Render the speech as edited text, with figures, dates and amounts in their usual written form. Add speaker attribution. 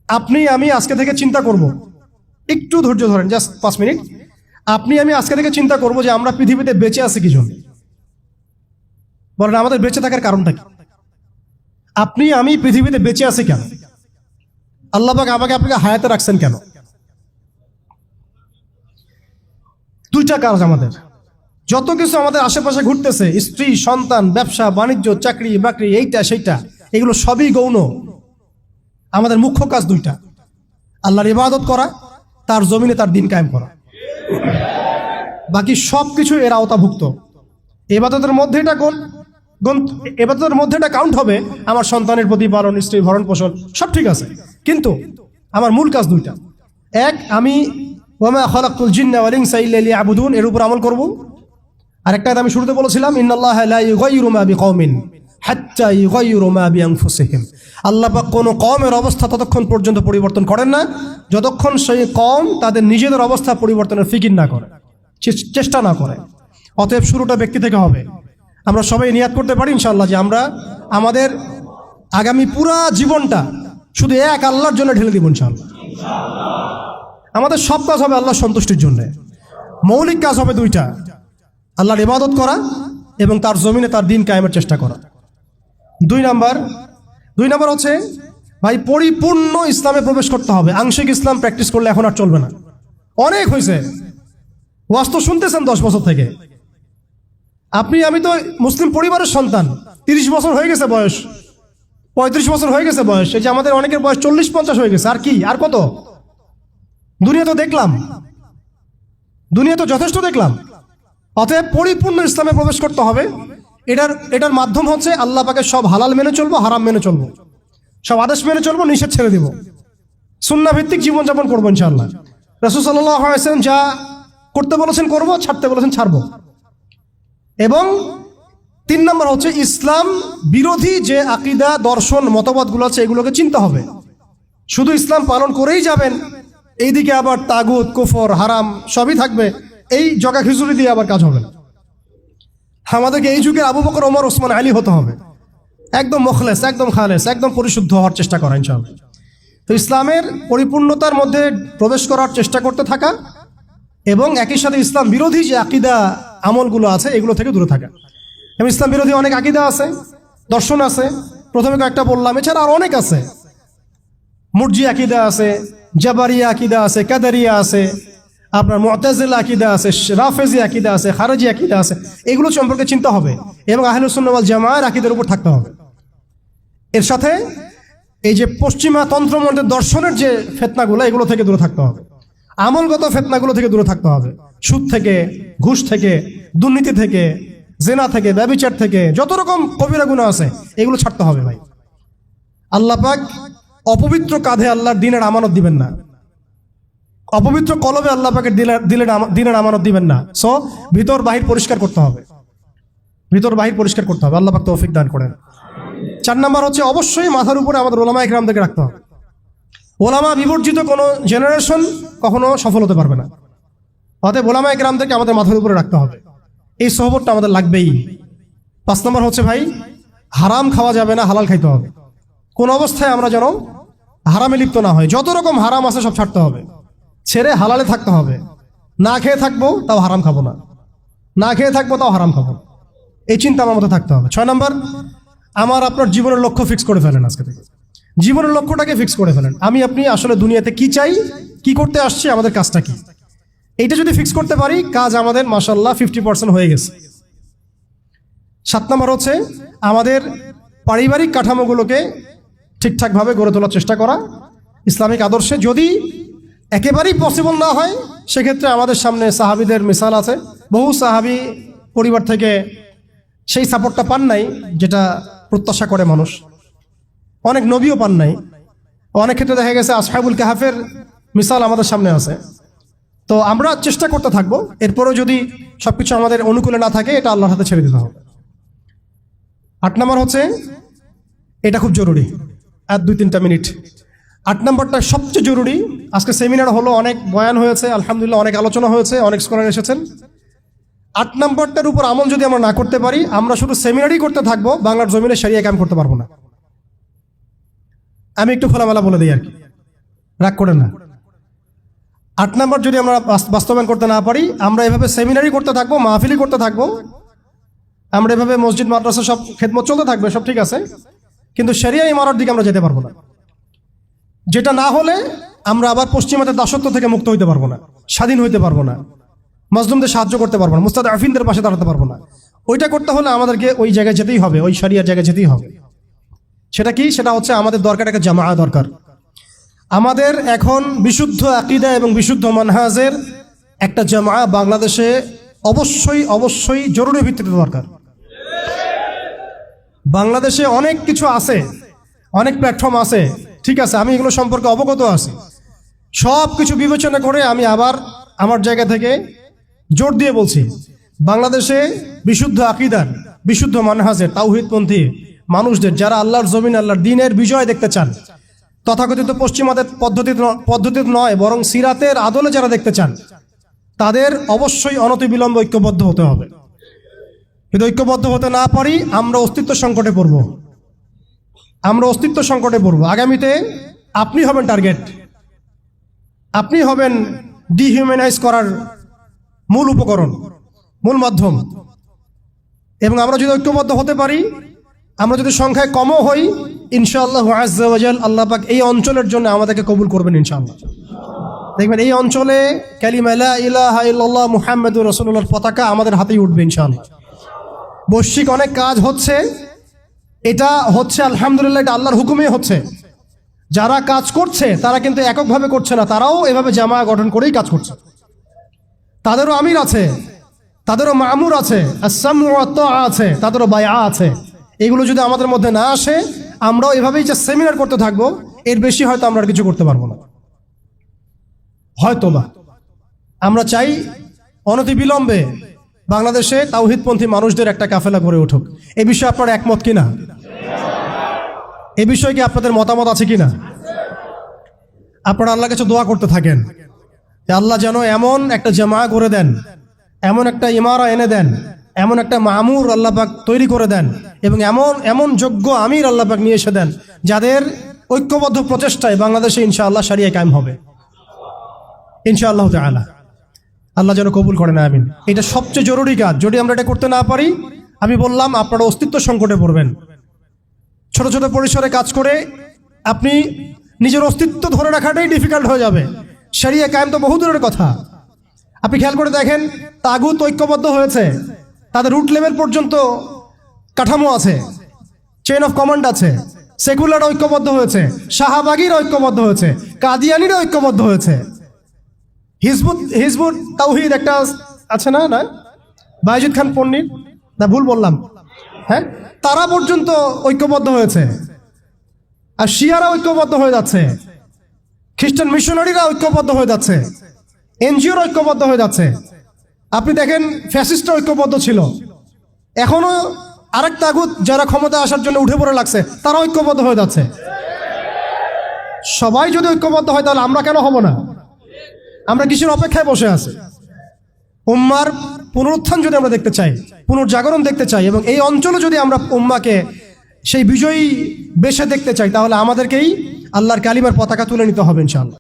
Speaker 1: আপনি আমি আজকে থেকে চিন্তা করব, একটু ধৈর্য ধরেন, জাস্ট 5 মিনিট। আপনি আমি আজকে থেকে চিন্তা করব যে আমরা পৃথিবীতে বেঁচে আছি কি জন্য। বলেন আমাদের বেঁচে থাকার কারণটা কি? আপনি আমি পৃথিবীতে বেঁচে আছি কেন? আল্লাহ পাক আমাকে আপনাকে হায়াতে রাখছেন কেন? দুইটা কাজ আমাদের। যত কিছু আমাদের আশেপাশে ঘুরতেছে, স্ত্রী, সন্তান, ব্যবসা বাণিজ্য, চাকরি বাকরি, এইটা সেইটা, এগুলো সবই গৌণ। আমাদের মুখ্য কাজ দুইটা: আল্লাহর ইবাদত করা, তার জমিনে তার দিন কায়েম করা। বাকি সব কিছু এর আওতাভুক্ত। ইবাদতের মধ্যে এটা ইবাদতের মধ্যে এটা কাউন্ট হবে। আমার সন্তানের প্রতিপালন, স্ত্রী ভরণ পোষণ সব ঠিক আছে, কিন্তু আমার মূল কাজ দুইটা। এক, আমি ওয়ামা খালাকতুল জিন্না ওয়াল ইনসা ইল্লা লিয়াবুদুন, এর উপর আমল করব। আরেকটা আমি শুরুতে বলেছিলাম, ইন্নাল্লাহা লা ইউগাইয়িরু মা বিকওমিন হাত্তা ইউগাইয়িরু মা বিআনফুসিহিম। আল্লাহ পাক কোনো কওমের অবস্থা ততক্ষণ পর্যন্ত পরিবর্তন করেন না যতক্ষণ সেই কওম তাদের নিজেদের অবস্থা পরিবর্তনের ফিকির না করে, চেষ্টা না করে। অতএব শুরুটা ব্যক্তি থেকে হবে। আমরা সবাই নিয়াত করতে পারি ইনশাআল্লাহ যে আমরা আমাদের আগামী পুরা জীবনটা শুধু এক আল্লাহর জন্য ঢেলে দিব ইনশাআল্লাহ। আমাদের সব কাজ হবে আল্লাহর সন্তুষ্টির জন্য। মৌলিক কাজ হবে দুইটা: আল্লাহর ইবাদত করা এবং তার জমিনে তার দিন কায়েমের চেষ্টা করা। দুই নাম্বার হচ্ছে ভাই, পরিপূর্ণ ইসলামে প্রবেশ করতে হবে। আংশিক ইসলাম প্র্যাকটিস করলে এখন আর চলবে না। অনেক হয়েছে, ওয়াজ তো শুনতেছেন 10 বছর থেকে। আমি তো মুসলিম পরিবারের সন্তান। 30 বছর হয়ে গেছে বয়স, 35 বছর হয়ে গেছে বয়স। এই যে আমাদের অনেকের বয়স 40-50 হয়ে গেছে। আর কি, আর কত? দুনিয়া তো দেখলাম, দুনিয়া তো যথেষ্ট দেখলাম। অতএব পরিপূর্ণ ইসলামে প্রবেশ করতে হবে। এটার মাধ্যম হচ্ছে আল্লাহ পাকের সব হালাল মেনে চলবো, হারাম মেনে চলবো, সব আদেশ মেনে চলবো, নিষেধ ছেড়ে দিব, সুন্নাহ ভিত্তিক জীবনযাপন করবো ইনশাআল্লাহ। রাসূল সাল্লাল্লাহু আলাইহি ওয়াসাল্লাম যা করতে বলেছেন করবো, ছাড়তে বলেছেন ছাড়বো। এবং 3 নম্বর হচ্ছে ইসলাম বিরোধী যে আকীদা, দর্শন, মতবাদগুলো আছে এগুলোকে চিনতে হবে। শুধু ইসলাম পালন করেই যাবেন, এইদিকে আবার তাগুত, কুফর, হারাম সবই থাকবে, এই জগা খিচুড়ি দিয়ে আবার কাজ হবে না। আমাদেরকে এই যুগে আবু বকর, ওমর, ওসমান, আলী হতে হবে। একদম মুখলেস, একদম খালেস, একদম পরিশুদ্ধ হওয়ার চেষ্টা করা ইনশাআল্লাহ। তো ইসলামের পরিপূর্ণতার মধ্যে প্রবেশ করার চেষ্টা করতে থাকা এবং একই সাথে ইসলাম বিরোধী যে আকীদা আমলগুলো আছে এগুলো থেকে দূরে থাকা। এবং ইসলাম বিরোধী অনেক আকীদা আছে, দর্শন আছে, প্রথমে কয়েকটা বললাম, এছাড়া আর অনেক আছে। মুরজি আকীদা আছে, জাবারিয়া আকীদা আছে, কাদারিয়া আছে, আপনার মুতাজিলা আকীদা আছে, রাফেজি আকীদা আছে, খারেজি আকীদা আছে। এগুলো সম্পর্কে চিন্তা হবে এবং আহলুস সুন্নাহ ওয়াল জামাআর আকীদার উপর থাকতে হবে। এর সাথে এই যে পশ্চিমা তন্ত্রমন্ত্রের দর্শনের যে ফিতনাগুলো, এগুলো থেকে দূরে থাকতে হবে। আমলগত ফিতনাগুলো থেকে দূরে থাকতে হবে। সুদ থেকে, ঘুষ থেকে, দুর্নীতি থেকে, জেনা থেকে, ব্যভিচার থেকে, যত রকম কবিরা গুনাহ আছে এগুলো ছাড়তে হবে ভাই। আল্লাহ পাক অপবিত্র কাঁধে আল্লাহর দ্বীনের আমানত দিবেন না, অপবিত্র কলবে আল্লাহ পাকের দ্বীনের আমানত দিবেন না। সো ভিতর বাহির পরিষ্কার করতে হবে, ভিতর বাহির পরিষ্কার করতে হবে। আল্লাহ পাক তৌফিক দান করেন। 4 নম্বর হচ্ছে অবশ্যই মাথার উপরে আমাদের ওলামা ইকরামদেরকে রাখতে হবে। ওলামা বিবর্জিত কোনো জেনারেশন কখনো সফল হতে পারবে না। অতএব ওলামা ইকরামদেরকে আমাদের মাথার উপরে রাখতে হবে। এই সোহবতটা আমাদের লাগবেই। 5 নম্বর হচ্ছে ভাই, হারাম খাওয়া যাবে না, হালাল খাইতে হবে। কোন অবস্থায় আমরা যেন হারামে লিপ্ত না হয়। যত রকম হারাম আছে সব ছাড়তে হবে, ছেড়ে হালালে থাকতে হবে। না খেয়ে থাকবো তাও হারাম খাবো না, না খেয়ে থাকবো তাও হারাম খাবো, এই চিন্তা আমার মধ্যে থাকতে হবে। 6 নম্বর, আমার আপনার জীবনের লক্ষ্য ফিক্স করে ফেলেন। আজকে থেকে জীবনের লক্ষ্যটাকে ফিক্স করে ফেলেন। আপনি আসলে দুনিয়াতে কি চাই, কি করতে আসছি, আমাদের কাজটা কি, এইটা যদি ফিক্স করতে পারি, কাজ আমাদের মাশাআল্লাহ 50% হয়ে গেছে। 7 নম্বর হচ্ছে আমাদের পারিবারিক কাঠামোগুলোকে ঠিকঠাকভাবে গড়ে তোলার চেষ্টা করা ইসলামিক আদর্শে। যদি একেবারেই পসিবল না হয় সেক্ষেত্রে আমাদের সামনে সাহাবীদের মিসাল আছে। বহু সাহাবী পরিবার থেকে সেই সাপোর্টটা পান নাই যেটা প্রত্যাশা করে মানুষ, অনেক নবীও পান নাই। অনেক ক্ষেত্রে দেখা গেছে আসহাবুল কাহাফের মিসাল আমাদের সামনে আছে। তো আমরা চেষ্টা করতে থাকবো। এরপরেও যদি সবকিছু আমাদের অনুকূলে না থাকে, এটা আল্লাহর হাতে ছেড়ে দিতে হবে। 8 নম্বর হচ্ছে, এটা খুব জরুরি, আর 2-3টা মিনিট। 8 নম্বরটা সবচেয়ে জরুরি। আজকে সেমিনার হলো, অনেক বয়ান হয়েছে, আলহামদুলিল্লাহ অনেক আলোচনা হয়েছে, অনেক স্কলার এসেছেন। 8 নম্বরটার উপর আমল যদি আমরা না করতে পারি, আমরা শুধু সেমিনারই করতে থাকবো, বাংলার জমিনে শরিয়া কায়েম করতে পারবো না। আমি একটু খোলামেলা বলে দিই আর কি। রাগ করে না। 8 নম্বর, যদি আমরা বাস্তবায়ন করতে না পারি, আমরা এভাবে সেমিনারি করতে থাকবো, মাহফিলি করতে থাকবো, আমরা এভাবে মসজিদ মাদ্রাসা সব খেদমত চলতে থাকবে, সব ঠিক আছে, কিন্তু শরিয়া ইমারত দিকে আমরা যেতে পারবো না। যেটা না হলে আমরা আবার পশ্চিমাদের দাসত্ব থেকে মুক্ত হইতে পারবো না, স্বাধীন হইতে পারবো না, মাজলুমদের সাহায্য করতে পারবো না, মুস্তাদআফিনদের পাশে দাঁড়াতে পারবো না। ওইটা করতে হলে আমাদেরকে ওই জায়গায় যেতেই হবে, ওই শরিয়ার জায়গায় যেতেই হবে। সেটা কি? সেটা হচ্ছে আমাদের দরকার একটা জামাআ দরকার। আমাদের এখন বিশুদ্ধ আকীদা এবং বিশুদ্ধ মানহাজের একটা জামাআ বাংলাদেশে অবশ্যই অবশ্যই জরুরি ভিত্তিতে দরকার। বাংলাদেশে অনেক কিছু আছে, অনেক প্ল্যাটফর্ম আছে, ঠিক আছে, আমি এগুলো সম্পর্কে অবগত আছি। সব কিছু বিবেচনা করে আমি আবার আমার জায়গা থেকে জোর দিয়ে বলছি, বাংলাদেশে বিশুদ্ধ আকীদার, বিশুদ্ধ মানহাজের, তাওহীদপন্থী মানুষদের, যারা আল্লাহর জমিন, আল্লাহর দ্বীনের বিজয় দেখতে চান, তথাকথিত পশ্চিমাদের পদ্ধতি নয় বরং সিরাতের আদলে যারা দেখতে চান, তাদের অবশ্যই অনতিবিলম্বে ঐক্যবদ্ধ হতে হবে। যদি ঐক্যবদ্ধ হতে না পারি, আমরা অস্তিত্ব সংকটে পড়ব, আমরা অস্তিত্ব সংকটে পড়ব। আগামীতে আপনি হবেন টার্গেট, আপনি হবেন ডিহিউম্যানাইজ করার মূল উপকরণ, মূল মাধ্যম। এবং আমরা যদি ঐক্যবদ্ধ হতে পারি, আমরা যদি সংখ্যায় কমও হই, ইনশাআল্লাহ আযজা ওয়া জাল আল্লাহ পাক এই অঞ্চলের জন্য আমাদেরকে কবুল করবেন ইনশাআল্লাহ। দেখবেন এই অঞ্চলে কালিমা লা ইলাহা ইল্লাল্লাহ মুহাম্মাদুর রাসূলুল্লাহর পতাকা আমাদের হাতেই উঠবে ইনশাআল্লাহ। বৈশ্বিক অনেক কাজ হচ্ছে, এটা হচ্ছে আলহামদুলিল্লাহ, এটা আল্লাহর হুকুমেই হচ্ছে। যারা কাজ করছে তারা কিন্তু এককভাবে করছে না, তারাও এভাবে জামায়া গঠন করেই কাজ করছে। তাদেরও আমির আছে, তাদেরও মামুর আছে, আস-সামউ ওয়াত তাআ আছে, তাদেরও বায়আ আছে। এগুলো যদি আমাদের মধ্যে না আসে, আমরাও এভাবেই যে সেমিনার করতে থাকবো, এর বেশি হয়তো আমরা আর কিছু করতে পারবো না। হয়তোবা আমরা চাই অনতিবিলম্বে বাংলাদেশে তাওহীদপন্থী মানুষদের একটা কাফেলা গড়ে উঠুক। এ বিষয়ে আপনারা একমত কিনা? এ বিষয়ে কি আপনাদের মতামত আছে কিনা? আপনারা আল্লাহর কাছে দোয়া করতে থাকেন যে আল্লাহ যেন এমন একটা জামাআ করে দেন, এমন একটা ইমারা এনে দেন, এমন একটা মামুর আল্লাহ পাক তৈরি করে দেন, এবং এমন যোগ্য আমির আল্লাহ পাক নিয়ে এসে দেন, যাদের ঐক্যবদ্ধ প্রচেষ্টায় বাংলাদেশে ইনশাআল্লাহ শরিয়া কায়েম হবে ইনশাআল্লাহ তাআলা। আল্লাহ যেন কবুল করেন, আমিন। এটা সবচেয়ে জরুরি কাজ। যদি আমরা এটা করতে না পারি, আমি বললাম, আপনারা অস্তিত্ব সংকটে পড়বেন। ছোট ছোট পরিসরে কাজ করে আপনি নিজের অস্তিত্ব ধরে রাখাটাই ডিফিকাল্ট হয়ে যাবে। শরিয়া কায়েম তো বহু দূরের কথা। আপনি খেয়াল করে দেখেন, তাগুত ঐক্যবদ্ধ হয়েছে, তাদের রুট লেভেল পর্যন্ত কাঠামো আছে, চেইন অফ কমান্ড আছে। সেকুলার ঐক্যবদ্ধ হয়েছে, শাহবাগীর ঐক্যবদ্ধ হয়েছে, কাদিয়ানিরা ঐক্যবদ্ধ হয়েছে, হিজবুত তাওহীদ একটা আছে না, বায়েজিদ খান পন্ডিত, না ভুল বললাম, হ্যাঁ, তারা পর্যন্ত ঐক্যবদ্ধ হয়েছে। আর শিয়ারা ঐক্যবদ্ধ হয়ে যাচ্ছে, খ্রিস্টান মিশনারিরা ঐক্যবদ্ধ হয়ে যাচ্ছে, এনজিওর ঐক্যবদ্ধ হয়ে যাচ্ছে। আপনি দেখেন, ফ্যাসিস্টরা ঐক্যবদ্ধ ছিল, এখনো আরেক তাগুত যারা ক্ষমতা আসার জন্য উঠে পড়ে লাগছে, তারা ঐক্যবদ্ধ হয়ে যাচ্ছে। সবাই যদি ঐক্যবদ্ধ হয়, তাহলে আমরা কেন হব না? আমরা কিসের অপেক্ষায় বসে আছি? উম্মার পুনরুত্থান যদি আমরা দেখতে চাই, পুনর্জাগরণ দেখতে চাই, এবং এই অঞ্চলে যদি আমরা উম্মাকে সেই বিজয়ী বেশে দেখতে চাই, তাহলে আমাদেরকেই আল্লাহর কালিমার পতাকা তুলে নিতে হবে ইনশাআল্লাহ।